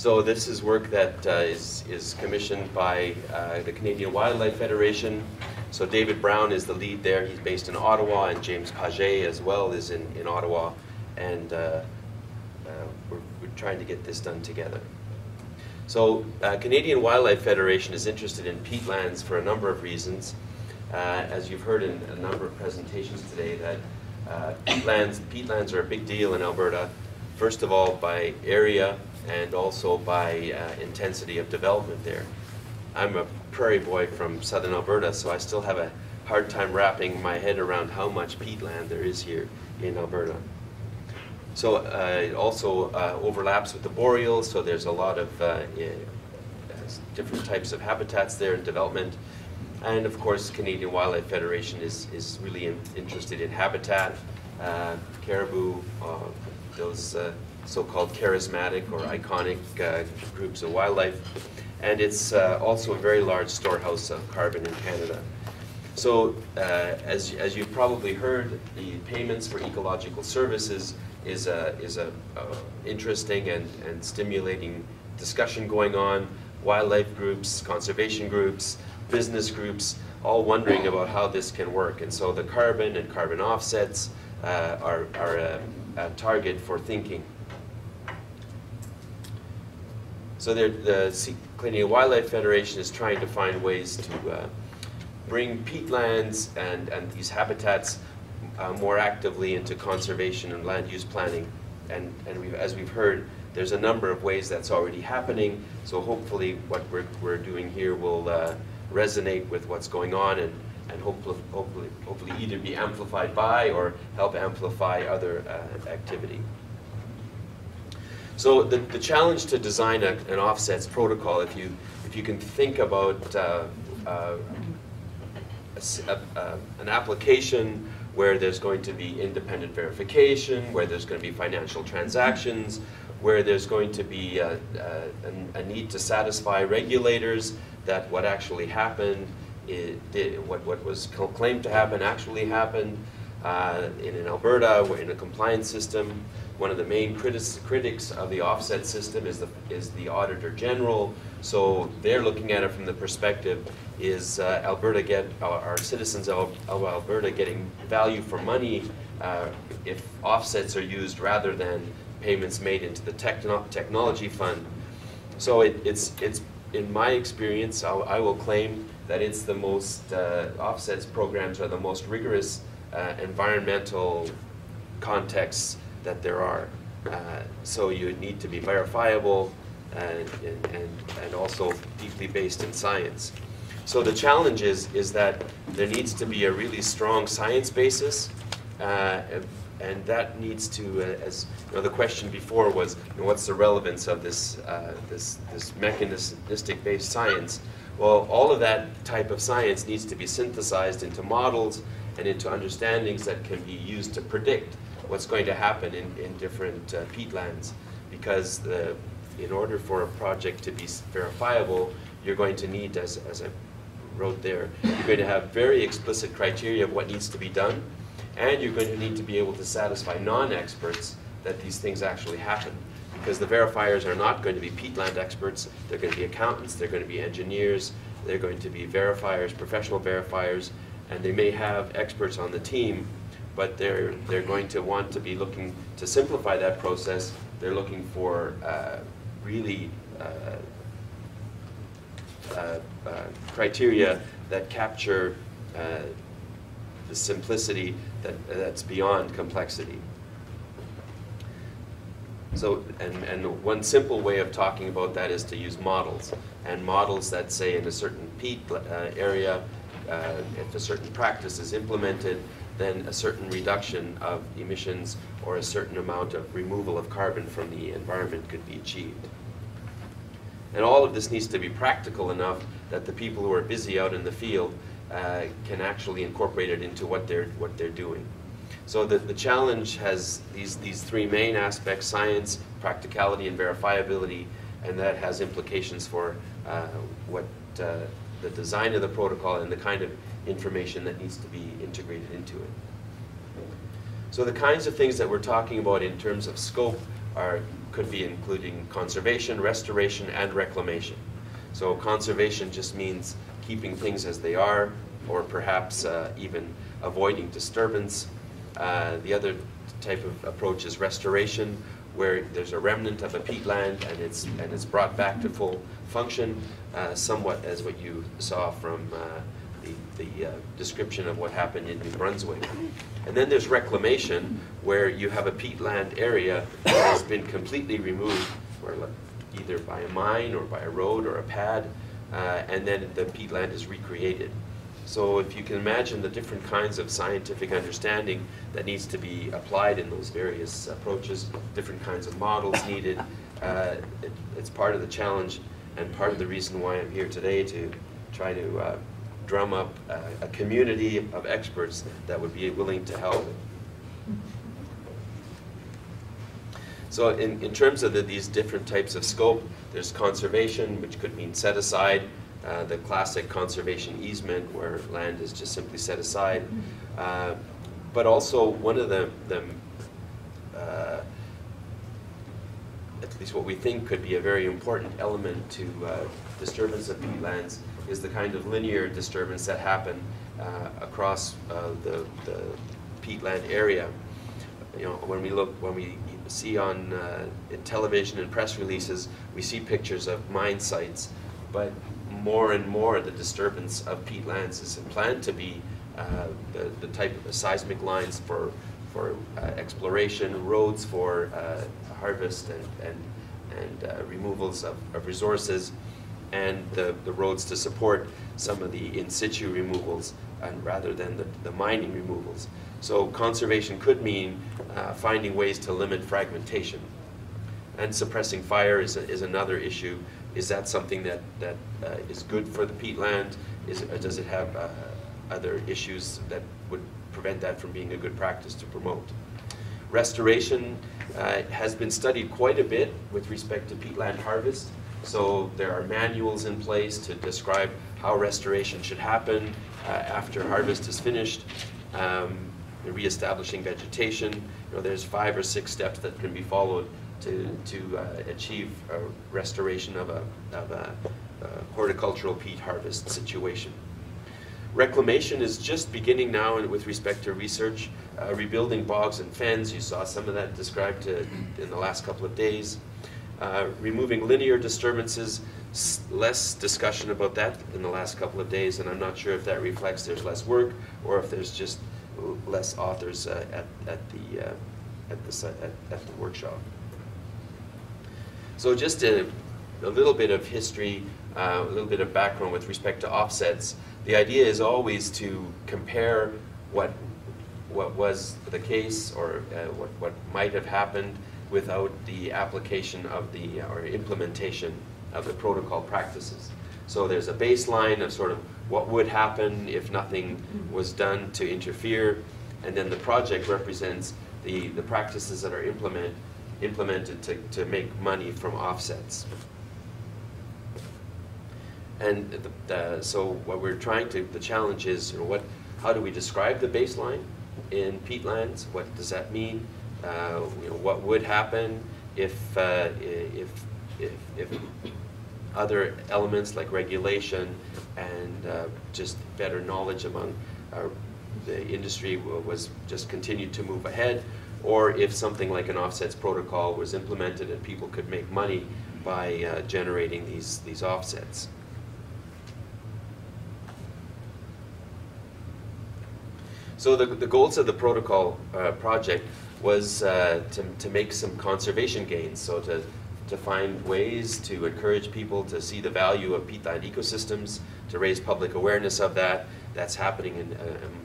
So this is work that is commissioned by the Canadian Wildlife Federation. So David Brown is the lead there. He's based in Ottawa, and James Paget as well is in Ottawa. And we're trying to get this done together. So Canadian Wildlife Federation is interested in peatlands for a number of reasons. As you've heard in a number of presentations today, that peatlands are a big deal in Alberta. First of all, by area and also by intensity of development there. I'm a prairie boy from southern Alberta, so I still have a hard time wrapping my head around how much peatland there is here in Alberta. So it also overlaps with the boreals, so there's a lot of different types of habitats there in development. And of course, Canadian Wildlife Federation is really interested in habitat, caribou, those so-called charismatic or iconic groups of wildlife. And it's also a very large storehouse of carbon in Canada. So as you've probably heard, the payments for ecological services is a interesting and stimulating discussion going on. Wildlife groups, conservation groups, business groups, all wondering about how this can work. And so the carbon and carbon offsets are a target for thinking. So the Canadian Wildlife Federation is trying to find ways to bring peatlands and these habitats more actively into conservation and land use planning. And as we've heard, there's a number of ways that's already happening. So hopefully what we're doing here will resonate with what's going on and hopefully either be amplified by or help amplify other activity. So the challenge to design an offsets protocol, if you can think about an application where there's going to be independent verification, where there's going to be financial transactions, where there's going to be a need to satisfy regulators that what actually happened, what was claimed to happen actually happened. In Alberta, we're in a compliance system. One of the main critics of the offset system is the Auditor General. So they're looking at it from the perspective, is our citizens of Alberta getting value for money if offsets are used rather than payments made into the technology fund. So it's in my experience, I will claim that it's the most, offsets programs are the most rigorous environmental contexts that there are. So you need to be verifiable and also deeply based in science. So the challenge is that there needs to be a really strong science basis, and that needs to, as you know, the question before was, you know, what's the relevance of this mechanistic-based science? Well, all of that type of science needs to be synthesized into models and into understandings that can be used to predict what's going to happen in different peatlands. Because in order for a project to be verifiable, you're going to need, as I wrote there, you're going to have very explicit criteria of what needs to be done, and you're going to need to be able to satisfy non-experts that these things actually happen. Because the verifiers are not going to be peatland experts, they're going to be accountants, they're going to be engineers, they're going to be verifiers, professional verifiers, and they may have experts on the team, but they're going to want to be looking to simplify that process. They're looking for really criteria that capture the simplicity that's beyond complexity. So, and one simple way of talking about that is to use models, and models that say in a certain peat area, if a certain practice is implemented, then a certain reduction of emissions or a certain amount of removal of carbon from the environment could be achieved. And all of this needs to be practical enough that the people who are busy out in the field can actually incorporate it into what they're doing. So the challenge has these three main aspects: science, practicality, and verifiability, and that has implications for what the design of the protocol and the kind of information that needs to be integrated into it. So the kinds of things that we're talking about in terms of scope could be including conservation, restoration, and reclamation. So conservation just means keeping things as they are, or perhaps even avoiding disturbance. The other type of approach is restoration, where there's a remnant of a peatland and it's brought back to full function, somewhat as what you saw from the description of what happened in New Brunswick. And then there's reclamation, where you have a peatland area that has been completely removed, either by a mine or by a road or a pad, and then the peatland is recreated. So if you can imagine the different kinds of scientific understanding that needs to be applied in those various approaches, different kinds of models needed, it's part of the challenge and part of the reason why I'm here today, to try to drum up a community of experts that would be willing to help. So in terms of these different types of scope, there's conservation, which could mean set aside, the classic conservation easement where land is just simply set aside. But also one of the at least what we think could be a very important element to disturbance of peatlands is the kind of linear disturbance that happen across the peatland area. You know, when we see on in television and press releases, we see pictures of mine sites, but more and more the disturbance of peatlands is planned to be the type of seismic lines for exploration, roads for harvest and removals of resources, and the roads to support some of the in situ removals, and rather than the mining removals. So conservation could mean finding ways to limit fragmentation. And suppressing fire is another issue. Is that something that is good for the peatland? Does it have other issues that would prevent that from being a good practice to promote? Restoration has been studied quite a bit with respect to peatland harvest. So there are manuals in place to describe how restoration should happen after harvest is finished. Reestablishing vegetation. You know, there's 5 or 6 steps that can be followed to achieve a restoration of a horticultural peat harvest situation. Reclamation is just beginning now with respect to research. Rebuilding bogs and fens, you saw some of that described in the last couple of days. Removing linear disturbances, less discussion about that in the last couple of days, and I'm not sure if that reflects there's less work or if there's just less authors at the workshop. So just a little bit of history, a little bit of background with respect to offsets. The idea is always to compare what was the case, or what might have happened without the application of or implementation of the protocol practices. So there's a baseline of sort of what would happen if nothing was done to interfere, and then the project represents the practices that are implemented to make money from offsets. And so what we're trying to, the challenge is, you know, how do we describe the baseline in peatlands? What does that mean? You know, what would happen if other elements like regulation and just better knowledge among the industry was just continued to move ahead, or if something like an offsets protocol was implemented and people could make money by generating these offsets. So the goals of the protocol project was to make some conservation gains, so to find ways to encourage people to see the value of peatland ecosystems, to raise public awareness of that. That's happening in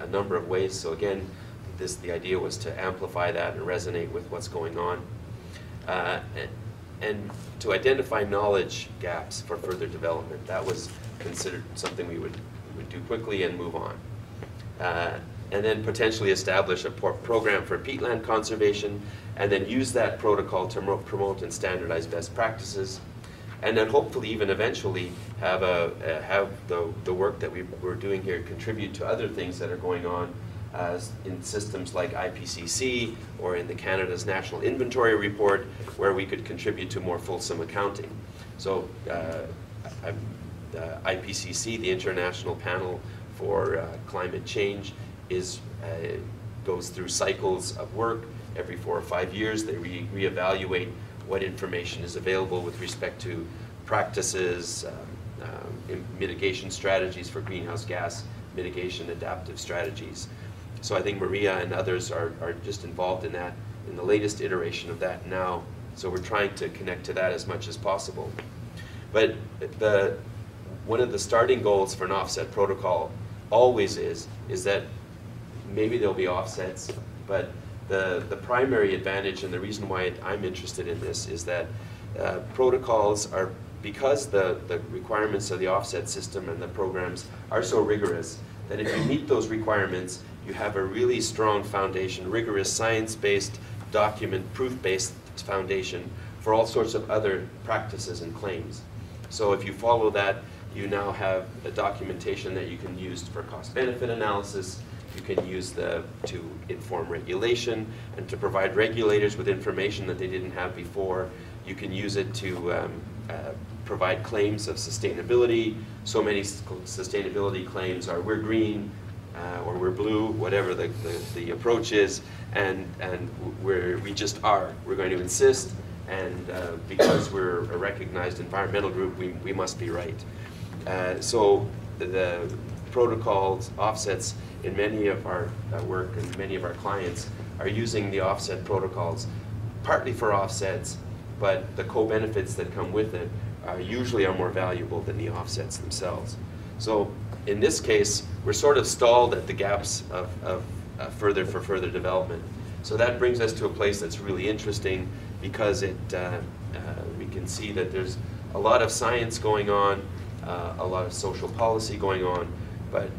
a number of ways. So again, the idea was to amplify that and resonate with what's going on. And to identify knowledge gaps for further development. That was considered something we would do quickly and move on. And then potentially establish a program for peatland conservation, and then use that protocol to promote and standardize best practices, and then hopefully even eventually have the work that we're doing here contribute to other things that are going on in systems like IPCC or in the Canada's National Inventory Report, where we could contribute to more fulsome accounting. So IPCC, the International Panel for Climate Change, goes through cycles of work. Every 4 or 5 years, they reevaluate what information is available with respect to practices, mitigation strategies for greenhouse gas mitigation, adaptive strategies. So I think Maria and others are just involved in that, in the latest iteration of that now. So we're trying to connect to that as much as possible. But one of the starting goals for an offset protocol always is that maybe there'll be offsets, but the primary advantage and the reason why I'm interested in this is that protocols are, because the requirements of the offset system and the programs are so rigorous, that if you meet those requirements, you have a really strong foundation, rigorous science-based, document, proof-based foundation for all sorts of other practices and claims. So if you follow that, you now have a documentation that you can use for cost-benefit analysis. You can use to inform regulation and to provide regulators with information that they didn't have before. You can use it to provide claims of sustainability. So many sustainability claims are we're green or we're blue, whatever the approach is, and we just are. We're going to insist, and because we're a recognized environmental group, we must be right. So the protocols, offsets, in many of our work and many of our clients are using the offset protocols partly for offsets, but the co-benefits that come with it usually are more valuable than the offsets themselves. So in this case, we're sort of stalled at the gaps of further development. So that brings us to a place that's really interesting, because we can see that there's a lot of science going on, a lot of social policy going on, but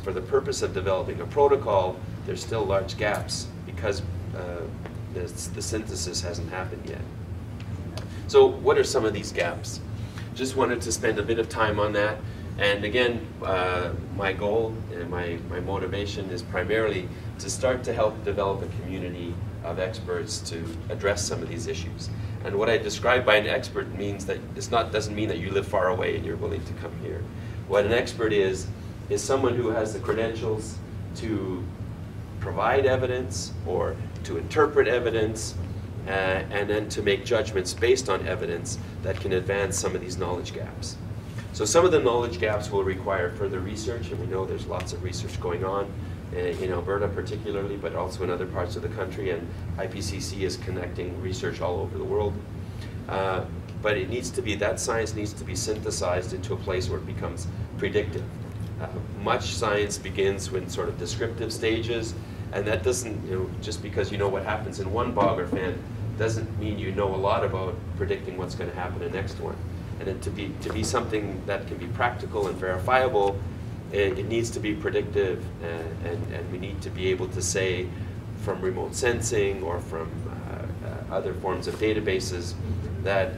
for the purpose of developing a protocol, there's still large gaps because the synthesis hasn't happened yet. So what are some of these gaps? Just wanted to spend a bit of time on that. And again, my goal and my motivation is primarily to start to help develop a community of experts to address some of these issues. And what I describe by an expert means that doesn't mean that you live far away and you're willing to come here. What an expert is someone who has the credentials to provide evidence or to interpret evidence and then to make judgments based on evidence that can advance some of these knowledge gaps. So some of the knowledge gaps will require further research, and we know there's lots of research going on in Alberta particularly, but also in other parts of the country, and IPCC is connecting research all over the world. But it needs to be, that science needs to be synthesized into a place where it becomes predictive. Much science begins with sort of descriptive stages, and that doesn't, just because you know what happens in one bog or fen doesn't mean you know a lot about predicting what's going to happen in the next one. And then to be something that can be practical and verifiable, it needs to be predictive, and we need to be able to say from remote sensing or from other forms of databases that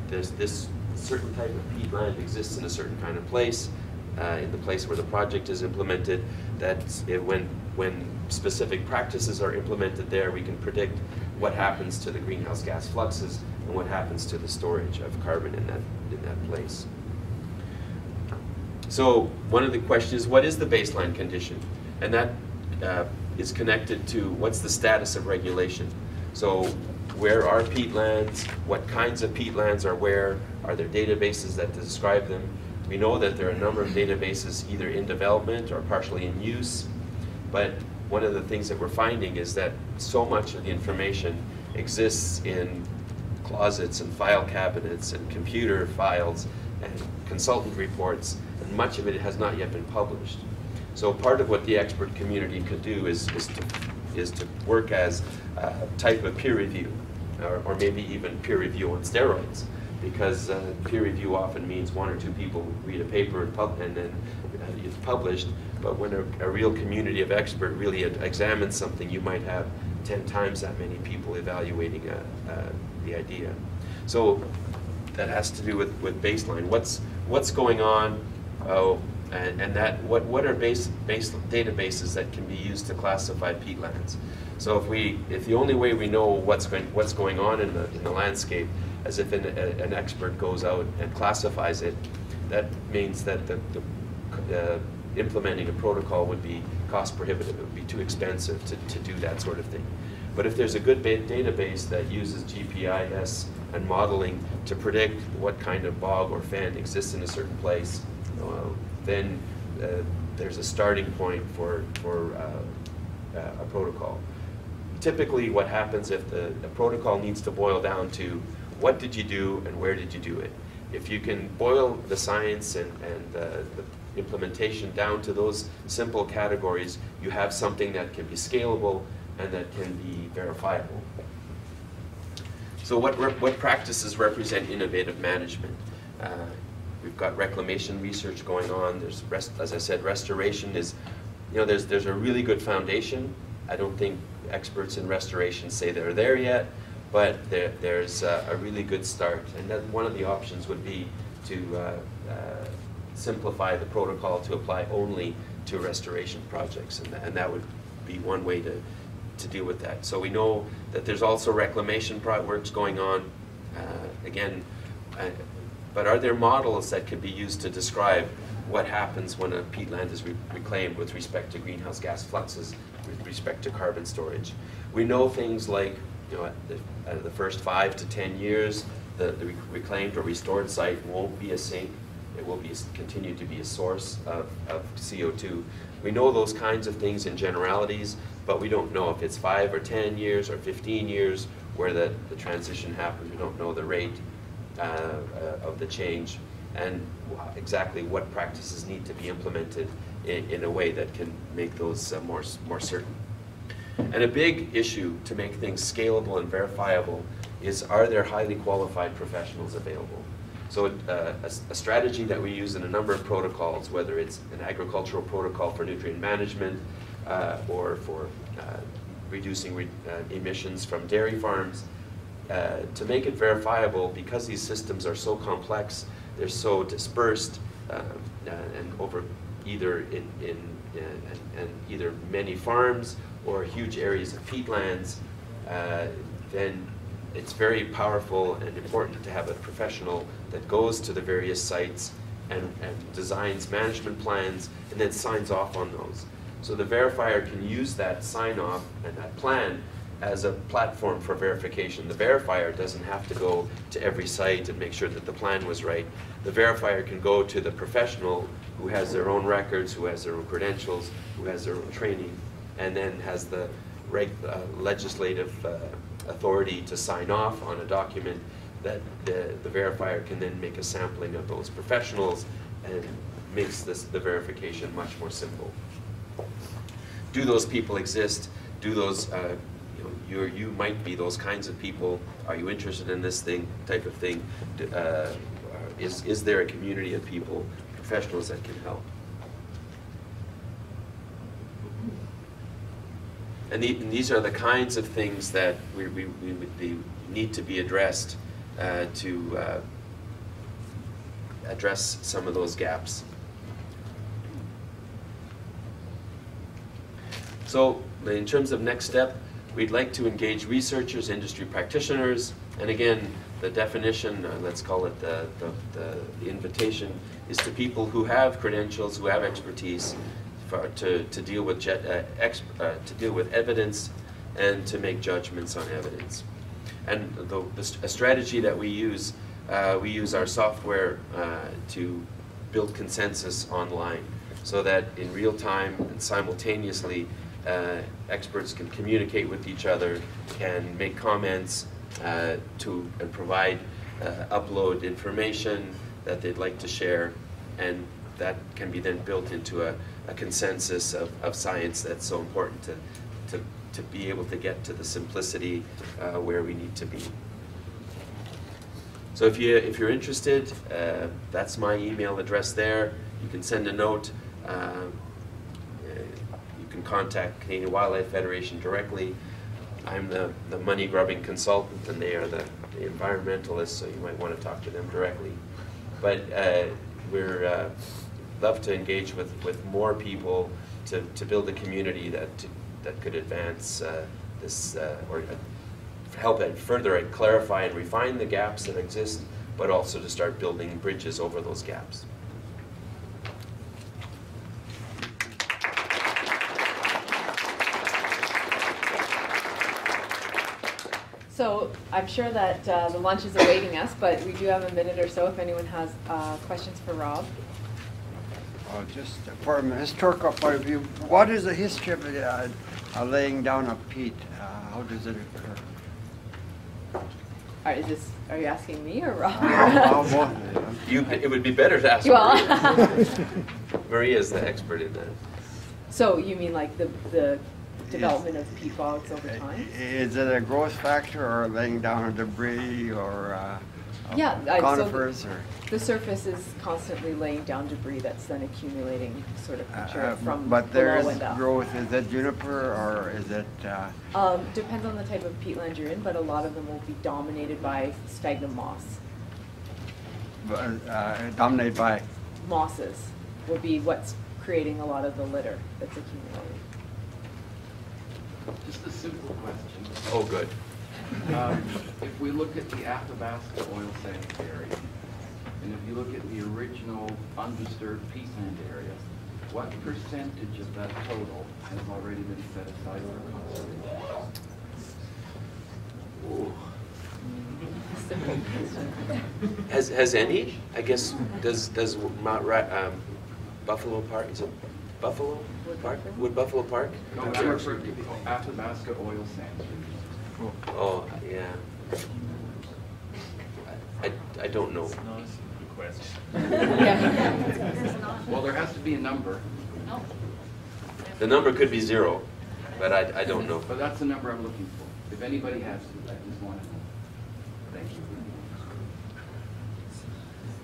there's this certain type of peatland exists in a certain kind of place, in the place where the project is implemented, that when specific practices are implemented there, we can predict what happens to the greenhouse gas fluxes and what happens to the storage of carbon in that place. So one of the questions is, what is the baseline condition? And that is connected to what's the status of regulation. So where are peatlands? What kinds of peatlands are where? Are there databases that describe them? We know that there are a number of databases either in development or partially in use, but one of the things that we're finding is that so much of the information exists in closets and file cabinets and computer files and consultant reports, and much of it has not yet been published. So part of what the expert community could do is to work as a type of peer review, or maybe even peer review on steroids, because peer review often means one or two people read a paper and then it's published, but when a real community of experts really examines something, you might have 10 times that many people evaluating the idea. So that has to do with baseline. What's going on? And that what are base databases that can be used to classify peatlands. So if the only way we know what's going on in the landscape, as if an expert goes out and classifies it, that means that implementing a protocol would be cost prohibitive. It would be too expensive to do that sort of thing. But if there's a good database that uses GPIS and modeling to predict what kind of bog or fen exists in a certain place, then there's a starting point for a protocol. Typically what happens if the protocol needs to boil down to what did you do and where did you do it? If you can boil the science and the implementation down to those simple categories, you have something that can be scalable and that can be verifiable. So what practices represent innovative management? We've got reclamation research going on. There's, as I said, restoration is, there's a really good foundation. I don't think experts in restoration say they're there yet, but there's a really good start. And that one of the options would be to simplify the protocol to apply only to restoration projects, and that would be one way to deal with that. So we know that there's also reclamation works going on. But are there models that could be used to describe what happens when a peatland is reclaimed with respect to greenhouse gas fluxes, with respect to carbon storage? We know things like, the first 5 to 10 years, the reclaimed or restored site won't be a sink. It will continue to be a source of CO2. We know those kinds of things in generalities, but we don't know if it's 5 or 10 years or 15 years where the transition happens. We don't know the rate of the change and exactly what practices need to be implemented in a way that can make those more certain. And a big issue to make things scalable and verifiable is, are there highly qualified professionals available? So a strategy that we use in a number of protocols, whether it's an agricultural protocol for nutrient management or for reducing emissions from dairy farms, to make it verifiable, because these systems are so complex, they're so dispersed and over either either many farms or huge areas of peatlands, then it's very powerful and important to have a professional that goes to the various sites and designs management plans and then signs off on those. So the verifier can use that sign-off and that plan as a platform for verification. The verifier doesn't have to go to every site and make sure that the plan was right. The verifier can go to the professional who has their own records, who has their own credentials, who has their own training, and then has the legislative authority to sign off on a document that the verifier can then make a sampling of those professionals and makes the verification much more simple. Do those people exist? Do those you might be those kinds of people. Are you interested in this type of thing? Is there a community of people, professionals that can help? And these are the kinds of things that we need to be addressed to address some of those gaps. So in terms of next step, we'd like to engage researchers, industry practitioners, and again, the definition, let's call it the invitation, is to people who have credentials, who have expertise, to deal with evidence and to make judgments on evidence. And a strategy that we use our software to build consensus online, so that in real time and simultaneously experts can communicate with each other, can make comments and provide upload information that they'd like to share, and that can be then built into a consensus of science that's so important to be able to get to the simplicity where we need to be. So if you're interested, that's my email address there. You can send a note. You can contact Canadian Wildlife Federation directly. I'm the money-grubbing consultant, and they are the environmentalists, so you might want to talk to them directly. But love to engage with more people to build a community that could advance this or help it further clarify and refine the gaps that exist, but also to start building bridges over those gaps. So I'm sure that the lunch is awaiting us, but we do have a minute or so if anyone has questions for Rob. Just from a historical point of view, what is the history of laying down of peat? How does it occur? Are you asking me or Rob? It would be better to ask Maria. Maria is the expert in that. So you mean like the development of peat bogs over time? Is it a growth factor or laying down of debris or conifers? So the surface is constantly laying down debris that's then accumulating sort of from but there's below and up. growth. Is it juniper or is it? Depends on the type of peatland you're in, but a lot of them will be dominated by sphagnum moss. Dominated by? Mosses will be what's creating a lot of the litter that's accumulating. Just a simple question. Oh, good. If we look at the Athabasca oil sands area, and if you look at the original undisturbed peatland area, what percentage of that total has already been set aside for conservation? Has any? I guess does Buffalo Park, is it Buffalo Park? Would Buffalo Park? No, I'm referring to the Athabasca oil sands. Oh, yeah. I don't know. Well, there has to be a number. The number could be 0, but I don't know. But that's the number I'm looking for. If anybody has it, I just want to know. Thank you.